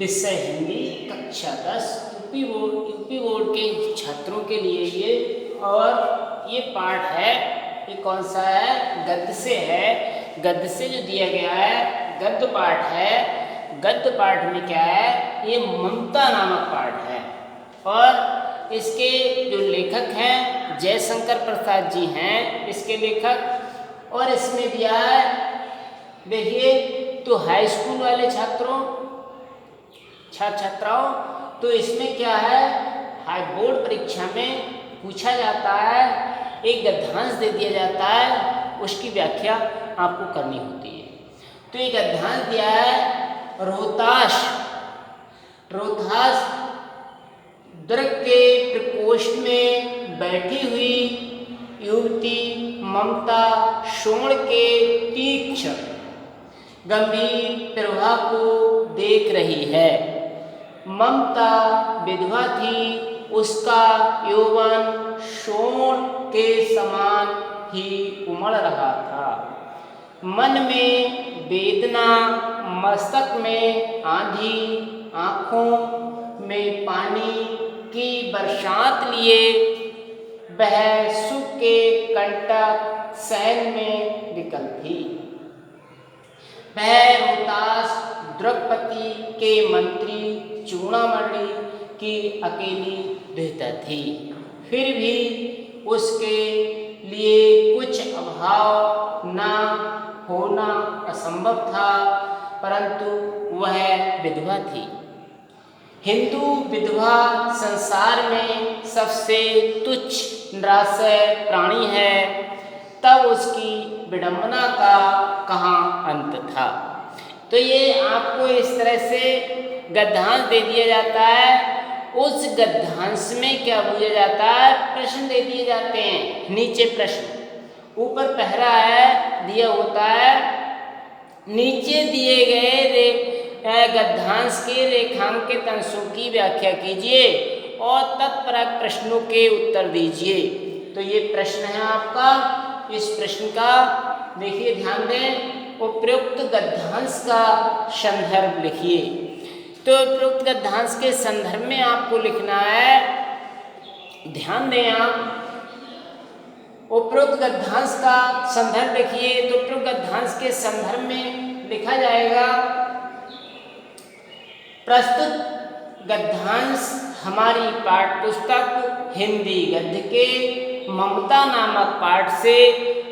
विषय हिंदी कक्षा 10 UP board के छात्रों के लिए ये। और ये पाठ है, ये कौन सा है? गद्य से है। गद्य से जो दिया गया है गद्य पाठ है। गद्य पाठ में क्या है? ये ममता नामक पाठ है। और इसके जो लेखक हैं जयशंकर प्रसाद जी हैं इसके लेखक। और इसमें दिया है, देखिए तो हाई स्कूल वाले छात्राओं, तो इसमें क्या है, हाई बोर्ड परीक्षा में पूछा जाता है, एक गद्यांश दे दिया जाता है, उसकी व्याख्या आपको करनी होती है। तो एक गद्यांश दिया है, रोहतास दुर्ग के प्रकोष्ठ में बैठी हुई युवती ममता शोण के तीक्ष्ण गंभीर प्रवाह को देख रही है। ममता विधवा थी, उसका यौवन शोण के समान ही उमड़ रहा था। मन में वेदना, मस्तक में आंधी, आँखों में पानी की बरसात लिए वह सुख के कंटक सहन में विकल थी। वह रोहतास द्रौपदी के मंत्री चूड़ामणि की अकेली दुहिता थी। फिर भी उसके लिए कुछ अभाव न होना असंभव था, परंतु वह विधवा थी। हिंदू विधवा संसार में सबसे तुच्छ निराश्रय प्राणी है, तब उसकी विडंबना का कहाँ अंत था। तो ये आपको इस तरह से गद्यांश दे दिया जाता है। उस गद्यांश में क्या पूछा जाता है? प्रश्न दे दिए जाते हैं। नीचे प्रश्न, ऊपर पहरा है दिया होता है, नीचे दिए गए गद्यांश के रेखांकित अंशों की व्याख्या कीजिए और तत्परक प्रश्नों के उत्तर दीजिए। तो ये प्रश्न है आपका। इस प्रश्न का देखिए, ध्यान दें, उपयुक्त गद्यांश का संदर्भ लिखिए। तो उपयुक्त गद्यांश के संदर्भ में आपको लिखना है, ध्यान दें आप, उपयुक्त गद्यांश का संदर्भ लिखिए। तो उपयुक्त गद्यांश के संदर्भ में लिखा जाएगा, प्रस्तुत गद्यांश हमारी पाठ्यपुस्तक हिंदी गद्य के ममता नामक पाठ से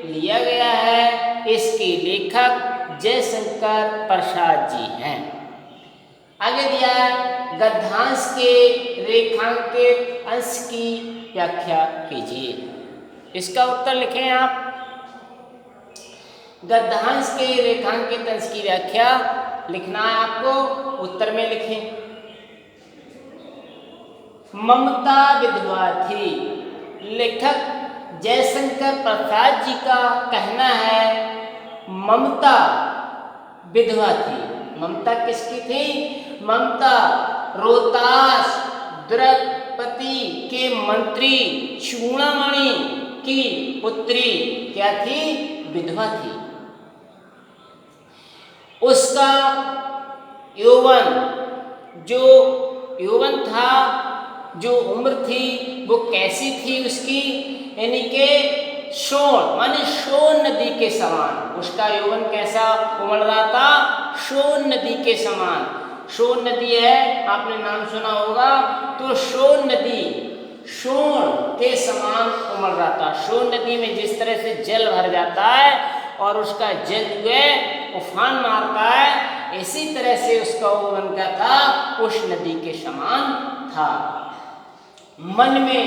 लिया गया है। इसके लेखक जयशंकर प्रसाद जी हैं। आगे दिया है, गद्यांश के रेखांकित अंश की व्याख्या कीजिए। इसका उत्तर लिखें आप। गद्यांश के रेखांकित अंश की व्याख्या लिखना है आपको, उत्तर में लिखें। ममता विधवा थी। लेखक जयशंकर प्रसाद जी का कहना है, ममता विधवा थी। ममता किसकी थी? ममता रोहतास द्रौपदी के मंत्री चूड़ामणि की पुत्री क्या थी? विधवा थी। उसका जो यौवन था, जो उम्र थी, वो कैसी थी उसकी? यानी कि शोण माने शोण नदी के समान। उसका यौवन कैसा उमड़ रहा था? शोण नदी के समान। शोण नदी है, आपने नाम सुना होगा। तो शोण नदी शोण के समान उमड़ रहा था। शोण नदी में जिस तरह से जल भर जाता है और उसका जल जो है उफान मारता है, इसी तरह से उसका यौवन क्या था? उस नदी के समान था। मन में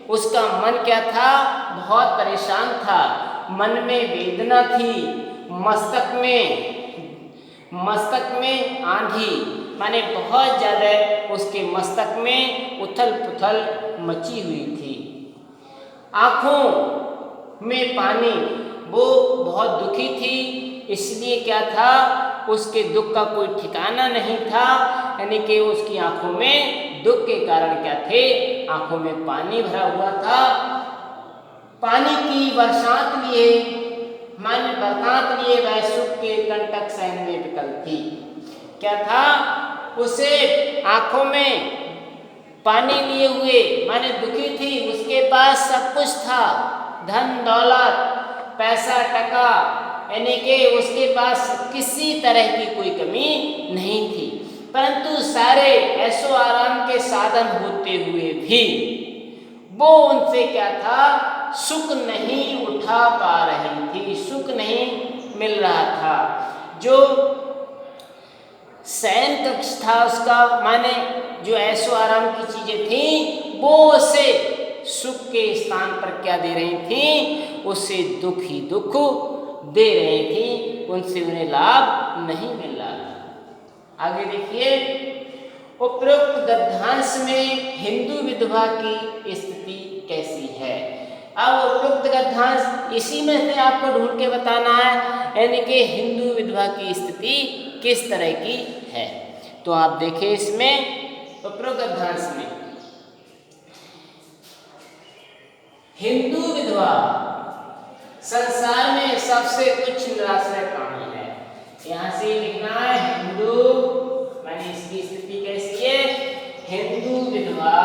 उसका मन क्या था? बहुत परेशान था। मन में वेदना थी, मस्तक में आंधी माने बहुत ज्यादा उसके मस्तक में उथल पुथल मची हुई थी। आँखों में पानी, वो बहुत दुखी थी, इसलिए क्या था? उसके दुख का कोई ठिकाना नहीं था। यानी कि उसकी आंखों में दुख के कारण क्या थे? आंखों में पानी भरा हुआ था। पानी की बरसात लिए वह सुख के कंटक सहन में विकल थी। क्या था? उसे आंखों में पानी लिए हुए माने दुखी थी, उसके पास सब कुछ था, धन दौलत पैसा टका, यानी कि उसके पास किसी तरह की कोई कमी नहीं थी, परंतु सारे ऐशो आराम के साधन होते हुए भी वो उनसे क्या था, सुख नहीं उठा पा रही थी, सुख नहीं मिल रहा था। जो शयन कक्ष था उसका माने जो ऐशो आराम की चीजें थी वो उसे सुख के स्थान पर क्या दे रही थी, उसे दुख ही दुख दे रही थी, उनसे उन्हें लाभ नहीं मिल रहा था। आगे देखिए, उपरोक्त गद्यांश में हिंदू विधवा की स्थिति कैसी है। अब उपरोक्त गद्यांश इसी में से आपको ढूंढ के बताना है, यानी कि हिंदू विधवा की स्थिति किस तरह की है। तो आप देखें इसमें उपरोक्त गद्यांश में हिंदू विधवा संसार में सबसे उच्च निराश्रय प्राणी है। यहां से लिखना है हिंदू माने इसकी स्थिति कैसी है, हिंदू विधवा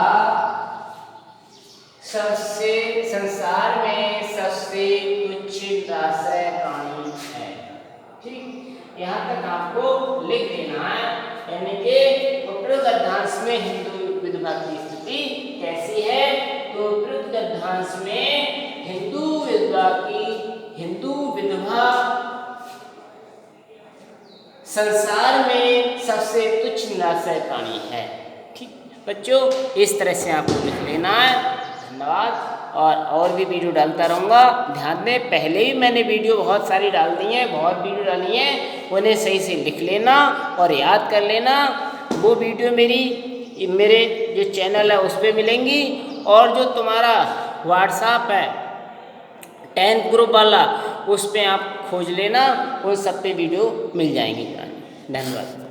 सबसे संसार में सबसे उच्च निराश्रय प्राणी है। ठीक, यहाँ तक आपको लिख देना है, यानी कि उपरोक्त गद्यांश में हिंदू विधवा की स्थिति कैसी है। तो उपरोक्त गद्यांश में हिंदू विधवा संसार में सबसे तुच्छ निराश्रय प्राणी है। ठीक बच्चों, इस तरह से आपको लिख लेना है। धन्यवाद। और भी वीडियो डालता रहूँगा। ध्यान दें, पहले ही मैंने वीडियो बहुत सारी डाल दी हैं, बहुत वीडियो डाली हैं, उन्हें सही से लिख लेना और याद कर लेना। वो वीडियो मेरे जो चैनल है उस पर मिलेंगी, और जो तुम्हारा व्हाट्सएप है 10th ग्रुप वाला, उस पर आप खोज लेना, उन सब पे वीडियो मिल जाएंगी। धन्यवाद।